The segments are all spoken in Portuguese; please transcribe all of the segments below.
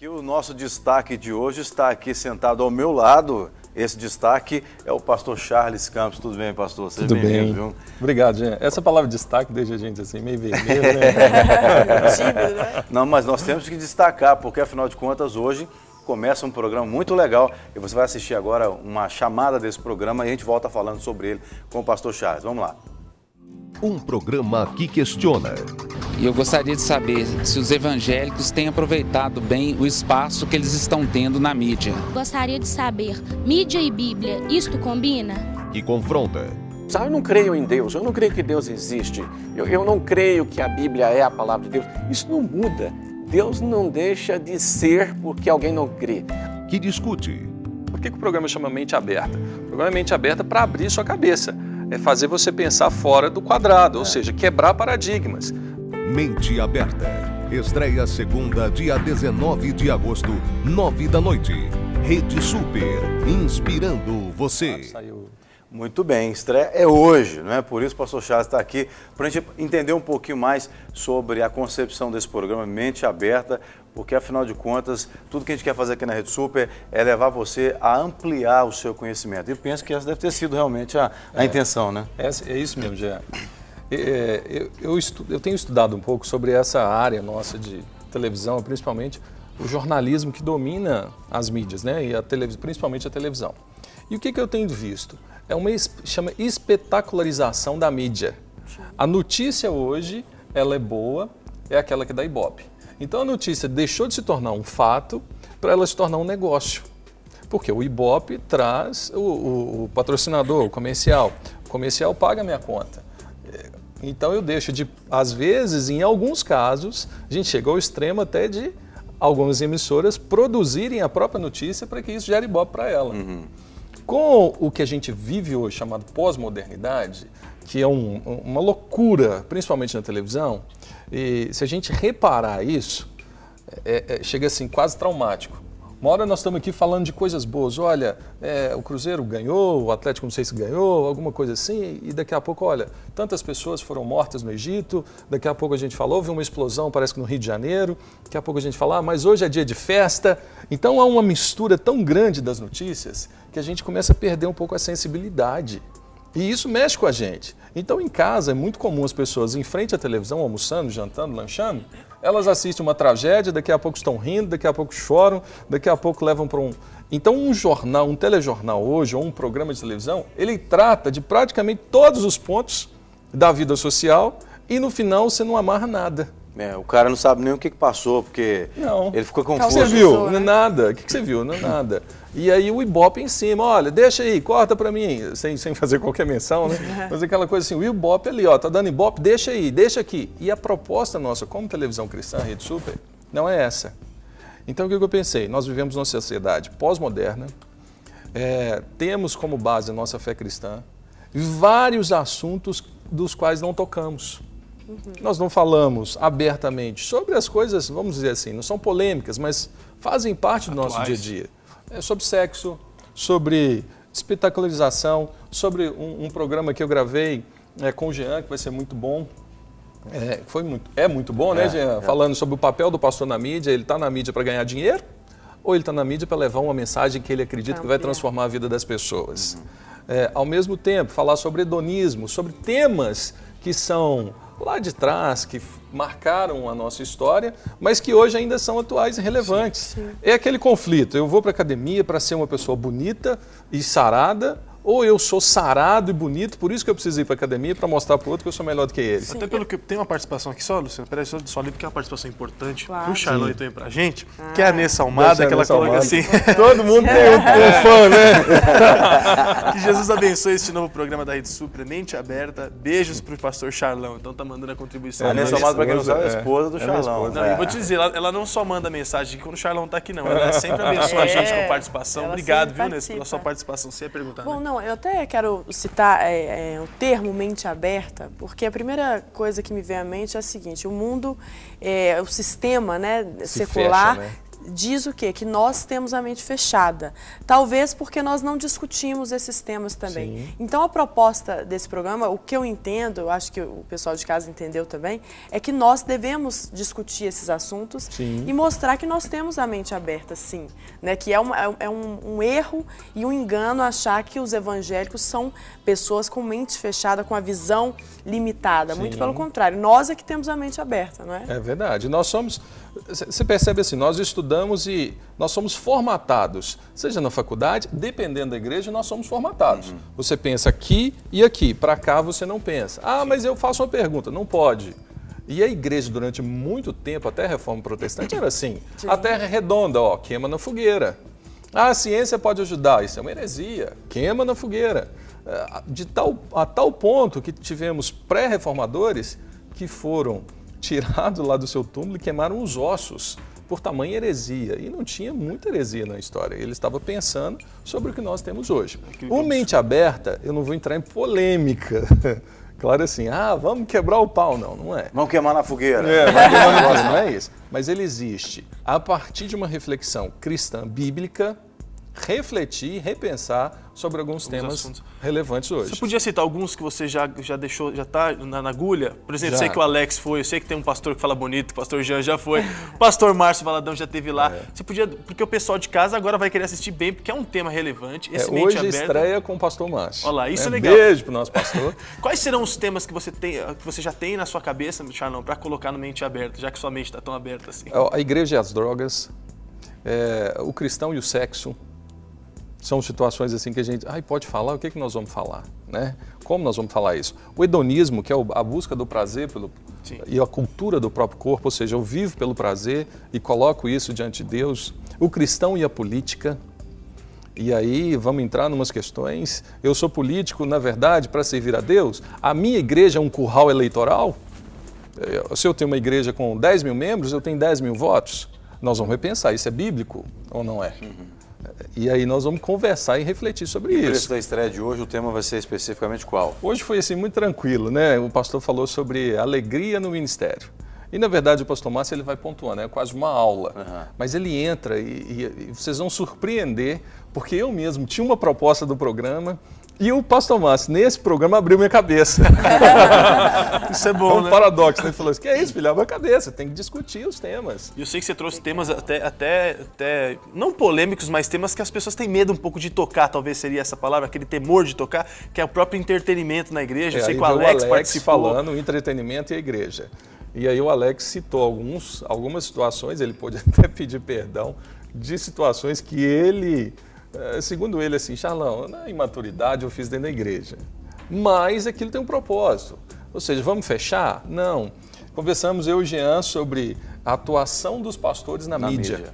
Que o nosso destaque de hoje está aqui sentado ao meu lado. Esse destaque é o pastor Charles Campos. Tudo bem, pastor? Seja Tudo bem. Viu? Obrigado, gente. Essa palavra destaque deixa a gente assim meio vermelho, né? Tímido, né? Não, mas nós temos que destacar, porque afinal de contas hoje começa um programa muito legal e você vai assistir agora uma chamada desse programa e a gente volta falando sobre ele com o pastor Charles. Vamos lá. Um programa que questiona. E eu gostaria de saber se os evangélicos têm aproveitado bem o espaço que eles estão tendo na mídia. Gostaria de saber, mídia e Bíblia, isto combina? Que confronta. Eu não creio em Deus, eu não creio que Deus existe, eu não creio que a Bíblia é a palavra de Deus. Isso não muda. Deus não deixa de ser porque alguém não crê. Que discute. Por que o programa chama Mente Aberta? O programa é Mente Aberta para abrir sua cabeça. É fazer você pensar fora do quadrado, ou seja, quebrar paradigmas. Mente Aberta. Estreia segunda, dia 19 de agosto, 9 da noite. Rede Super, inspirando você. Muito bem, estreia é hoje, não é? Por isso o pastor Charles está aqui, para a gente entender um pouquinho mais sobre a concepção desse programa Mente Aberta, porque afinal de contas, tudo que a gente quer fazer aqui na Rede Super é levar você a ampliar o seu conhecimento. E eu penso que essa deve ter sido realmente a intenção, né? É isso mesmo, Jean. Eu tenho estudado um pouco sobre essa área nossa de televisão, principalmente o jornalismo que domina as mídias, né? E principalmente a televisão. E o que eu tenho visto? Chama espetacularização da mídia. A notícia hoje, ela é boa, é aquela que dá ibope. Então a notícia deixou de se tornar um fato para ela se tornar um negócio. Porque o ibope traz o patrocinador, o comercial. O comercial paga a minha conta. Então eu deixo de, às vezes, em alguns casos, a gente chega ao extremo até de algumas emissoras produzirem a própria notícia para que isso gere ibope para ela. Uhum. Com o que a gente vive hoje, chamado pós-modernidade, que é uma loucura, principalmente na televisão, e se a gente reparar isso, chega assim, quase traumático. Uma hora nós estamos aqui falando de coisas boas, olha, o Cruzeiro ganhou, o Atlético não sei se ganhou, alguma coisa assim, e daqui a pouco, olha, tantas pessoas foram mortas no Egito, daqui a pouco a gente falou, houve uma explosão, parece que no Rio de Janeiro, daqui a pouco a gente fala, mas hoje é dia de festa. Então há uma mistura tão grande das notícias que a gente começa a perder um pouco a sensibilidade. E isso mexe com a gente. Então, em casa, é muito comum as pessoas em frente à televisão, almoçando, jantando, lanchando, elas assistem uma tragédia, daqui a pouco estão rindo, daqui a pouco choram, daqui a pouco levam para um... Então, um jornal, um telejornal hoje, ou um programa de televisão, ele trata de praticamente todos os pontos da vida social e, no final, você não amarra nada. O cara não sabe nem o que passou, porque ele ficou confuso. Você viu? Não é nada. O que você viu? Não é nada. E aí o ibope em cima, olha, deixa aí, corta pra mim, sem fazer qualquer menção, né? Mas aquela coisa assim, o ibope ali, ó, tá dando ibope, deixa aí, deixa aqui. E a proposta nossa, como televisão cristã, Rede Super, não é essa. Então o que eu pensei? Nós vivemos numa sociedade pós-moderna, temos como base a nossa fé cristã, vários assuntos dos quais não tocamos. Nós não falamos abertamente sobre as coisas, vamos dizer assim, não são polêmicas, mas fazem parte do nosso dia a dia. Sobre sexo, sobre espetacularização, sobre um programa que eu gravei com o Jean, que vai ser muito bom. É muito bom, né, Jean? Falando sobre o papel do pastor na mídia. Ele está na mídia para ganhar dinheiro ou ele está na mídia para levar uma mensagem que ele acredita que vai transformar a vida das pessoas? Ao mesmo tempo, falar sobre hedonismo, sobre temas que são lá de trás, que marcaram a nossa história, mas que hoje ainda são atuais e relevantes. Sim. É aquele conflito, eu vou para a academia para ser uma pessoa bonita e sarada, ou eu sou sarado e bonito, por isso que eu preciso ir para a academia para mostrar para o outro que eu sou melhor do que ele. Sim. Até pelo que tem uma participação aqui só, Luciano, peraí, só li porque é uma participação importante pro Charlão e também pra gente, que é a Nessa Almada, que ela coloca assim... Todo mundo tem um fã, né? Que Jesus abençoe este novo programa da Rede Super, Mente Aberta, beijos pro pastor Charlão, então tá mandando a contribuição. A Nessa Almada, pra quem não sabe, é a esposa do Charlão. Não, eu vou te dizer, ela não só manda mensagem quando o Charlão tá aqui não, ela sempre abençoa a gente com participação. Obrigado, viu, Nessa, pela sua participação. Você ia perguntar, Bom, né? não, eu até quero citar o termo mente aberta, porque a primeira coisa que me vem à mente é a seguinte: o mundo, o sistema, né, secular, fecha, né? diz o quê? Que nós temos a mente fechada. Talvez porque nós não discutimos esses temas também. Sim. Então, a proposta desse programa, o que eu entendo, eu acho que o pessoal de casa entendeu também, é que nós devemos discutir esses assuntos e mostrar que nós temos a mente aberta, sim. Né? Que é um erro e um engano achar que os evangélicos são pessoas com mente fechada, com a visão limitada. Sim. Muito pelo contrário, nós é que temos a mente aberta, não é? É verdade. Nós somos, você percebe assim, nós estudamos e nós somos formatados, seja na faculdade, dependendo da igreja, nós somos formatados. Você pensa aqui e aqui, para cá você não pensa. Ah, mas eu faço uma pergunta, não pode. E a igreja, durante muito tempo, até a Reforma Protestante, era assim. Sim. A terra é redonda, ó, queima na fogueira. Ah, a ciência pode ajudar, isso é uma heresia, queima na fogueira. A tal ponto que tivemos pré-reformadores que foram tirados lá do seu túmulo e queimaram os ossos por tamanha heresia. E não tinha muita heresia na história. Ele estava pensando sobre o que nós temos hoje. O mente aberta, eu não vou entrar em polêmica. Claro assim, vamos quebrar o pau. Não, não é. Vamos queimar na fogueira. Não é isso. Mas ele existe a partir de uma reflexão cristã bíblica, refletir, repensar sobre alguns temas assuntos relevantes hoje. Você podia citar alguns que você já deixou, já está na agulha? Por exemplo, sei que o Alex foi, eu sei que tem um pastor que fala bonito, o pastor Jean já foi, o pastor Márcio Valadão já esteve lá. Você podia, porque o pessoal de casa agora vai querer assistir bem, porque é um tema relevante. Esse hoje estreia com o pastor Márcio. Olha lá, isso é legal. Beijo pro nosso pastor. Quais serão os temas que você já tem na sua cabeça, Charlão, para colocar no Mente Aberta, já que sua mente está tão aberta assim? A igreja e as drogas, o cristão e o sexo. São situações assim que a gente, pode falar, o que nós vamos falar, né? Como nós vamos falar isso? O hedonismo, que é a busca do prazer e a cultura do próprio corpo, ou seja, eu vivo pelo prazer e coloco isso diante de Deus. O cristão e a política, e aí vamos entrar em umas questões, eu sou político, na verdade, para servir a Deus? A minha igreja é um curral eleitoral? Se eu tenho uma igreja com 10 mil membros, eu tenho 10 mil votos? Nós vamos repensar, isso é bíblico ou não é? E aí nós vamos conversar e refletir sobre isso. E o preço da estreia de hoje, o tema vai ser especificamente qual? Hoje foi assim muito tranquilo, né? O pastor falou sobre alegria no ministério. E na verdade o pastor Márcio ele vai pontuando, é quase uma aula. Mas ele entra e vocês vão surpreender, porque eu mesmo tinha uma proposta do programa e o pastor Márcio, nesse programa, abriu minha cabeça. Isso é bom, né? Um paradoxo, né? Ele falou assim, que é isso, filho? Abre a cabeça, tem que discutir os temas. E eu sei que você trouxe temas até não polêmicos, mas temas que as pessoas têm medo um pouco de tocar, talvez seria essa palavra, aquele temor de tocar, que é o próprio entretenimento na igreja. Eu sei que o Alex participou. Falando, o entretenimento e a igreja. E aí o Alex citou algumas situações, ele pôde até pedir perdão, de situações que ele... Segundo ele, assim, Charlão, na imaturidade eu fiz dentro da igreja. Mas aquilo tem um propósito. Ou seja, vamos fechar? Não. Conversamos eu e o Jean sobre a atuação dos pastores na mídia.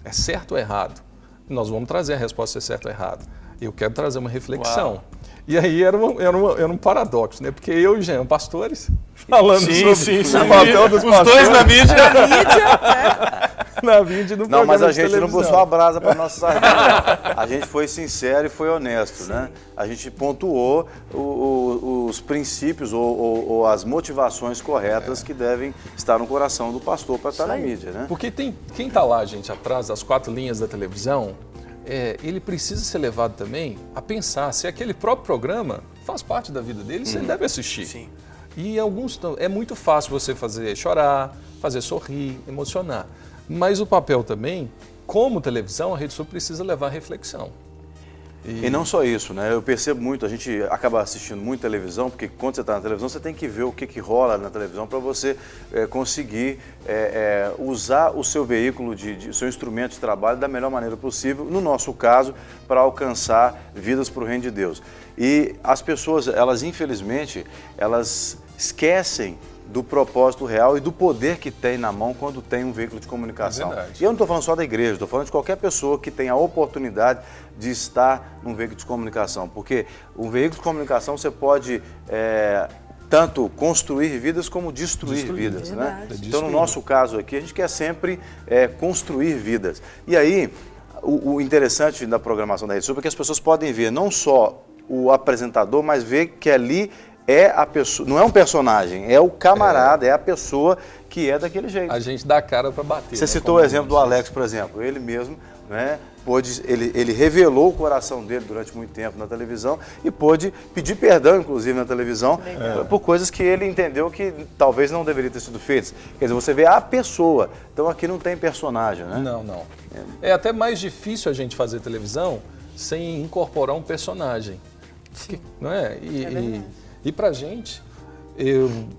É certo ou errado? Nós vamos trazer a resposta se é certo ou errado. Eu quero trazer uma reflexão. Uau. E aí era um paradoxo, né? Porque eu e o Jean, pastores, falando sobre o papel dos pastores. Os dois na mídia. Na mídia no Não, mas a gente não puxou a brasa para nossa sardinha. A gente foi sincero e foi honesto, né? A gente pontuou os princípios ou as motivações corretas que devem estar no coração do pastor para estar na mídia, né? Porque quem está lá, gente, atrás das 4 linhas da televisão, ele precisa ser levado também a pensar se aquele próprio programa faz parte da vida dele, se ele deve assistir. Sim. E é muito fácil você fazer chorar, fazer sorrir, emocionar. Mas o papel também, como televisão, a Rede Sul precisa levar a reflexão. E não só isso, né? Eu percebo muito, a gente acaba assistindo muito televisão, porque quando você está na televisão, você tem que ver o que rola na televisão para você conseguir usar o seu veículo, o seu instrumento de trabalho da melhor maneira possível, no nosso caso, para alcançar vidas para o reino de Deus. E as pessoas, elas infelizmente, elas esquecem do propósito real e do poder que tem na mão quando tem um veículo de comunicação. E eu não estou falando só da igreja, estou falando de qualquer pessoa que tenha a oportunidade de estar num veículo de comunicação, porque um veículo de comunicação você pode tanto construir vidas como destruir vidas, né? Então, no nosso caso aqui, a gente quer sempre construir vidas. E aí, o interessante da programação da Rede Sul é que as pessoas podem ver não só o apresentador, mas ver que ali é a pessoa, não é um personagem, é o camarada, é a pessoa que é daquele jeito. A gente dá a cara para bater. Você citou o exemplo do Alex, por exemplo. Ele mesmo, né, ele revelou o coração dele durante muito tempo na televisão e pôde pedir perdão, inclusive, na televisão, por coisas que ele entendeu que talvez não deveriam ter sido feitas. Quer dizer, você vê a pessoa. Então aqui não tem personagem, né? Não, não. É até mais difícil a gente fazer televisão sem incorporar um personagem. Não é? E pra gente,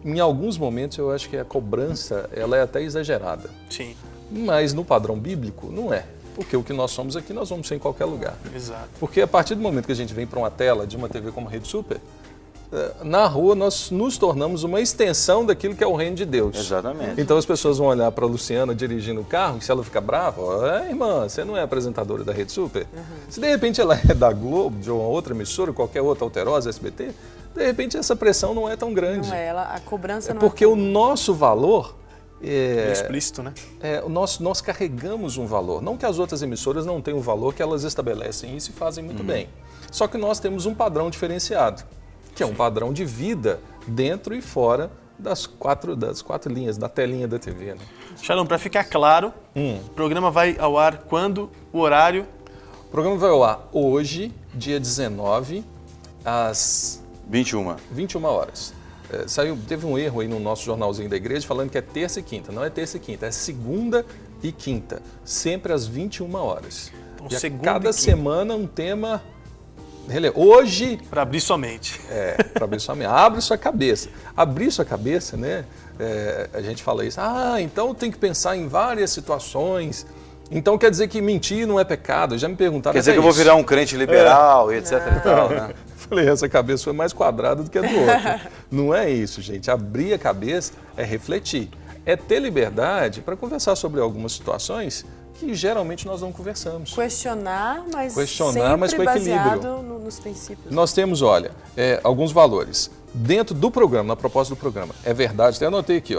em alguns momentos eu acho que a cobrança ela é até exagerada. Sim. Mas no padrão bíblico não é. Porque o que nós somos aqui, nós vamos ser em qualquer lugar. Exato. Porque a partir do momento que a gente vem para uma tela de uma TV como Rede Super, na rua nós nos tornamos uma extensão daquilo que é o reino de Deus. Exatamente. Então as pessoas vão olhar para a Luciana dirigindo o carro e se ela ficar brava, irmã, você não é apresentadora da Rede Super? Se de repente ela é da Globo, de uma outra emissora, qualquer outra alterosa, SBT, de repente essa pressão não é tão grande. Não é, a cobrança não porque é o nosso valor... É explícito, né? Nós carregamos um valor. Não que as outras emissoras não tenham o valor, que elas estabelecem isso e fazem muito bem. Só que nós temos um padrão diferenciado, que é um padrão de vida dentro e fora das quatro linhas, da telinha da TV. Né? Shalom, para ficar claro, o programa vai ao ar quando? O horário? O programa vai ao ar hoje, dia 19, às 21 horas. Teve um erro aí no nosso jornalzinho da igreja falando que é terça e quinta. Não é terça e quinta, é segunda e quinta. Sempre às 21 horas. Então, e segunda cada e quinta. semana um tema hoje... Para abrir sua mente. Para abrir sua mente. Abre sua cabeça. Abrir sua cabeça, né? A gente fala isso. Então tem que pensar em várias situações. Então quer dizer que mentir não é pecado? Já me perguntaram. Quer dizer que eu vou virar um crente liberal, etc e tal, né? Falei, essa cabeça foi mais quadrada do que a do outro. Não é isso, gente. Abrir a cabeça é refletir. É ter liberdade para conversar sobre algumas situações que geralmente nós não conversamos. Questionar, mas com baseado equilíbrio. nos princípios. Nós temos, olha, alguns valores. Dentro do programa, na proposta do programa, é verdade, até anotei aqui,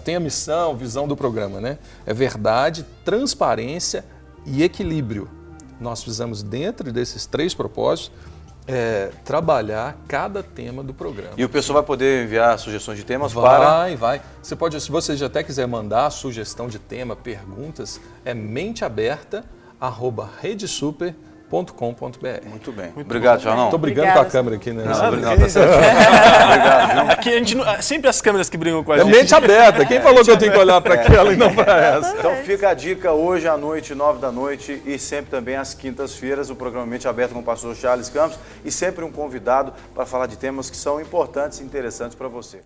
tem a missão, visão do programa, né? É verdade, transparência e equilíbrio. Nós precisamos, dentro desses 3 propósitos, trabalhar cada tema do programa. E o pessoal vai poder enviar sugestões de temas Vai. Você pode, se você já até quiser mandar sugestão de tema, perguntas, é menteaberta@redesuper.com.br. Muito bem. Obrigado, Charlão. Estou brigando com a câmera aqui, né? Não, tá certo. Obrigado. Aqui a gente sempre as câmeras que brigam com a gente. É mente aberta. Quem falou que eu tenho que olhar para aquela e não para essa? Então fica a dica hoje à noite, 9 da noite e sempre também às quintas-feiras, o programa Mente Aberta com o pastor Charles Campos e sempre um convidado para falar de temas que são importantes e interessantes para você.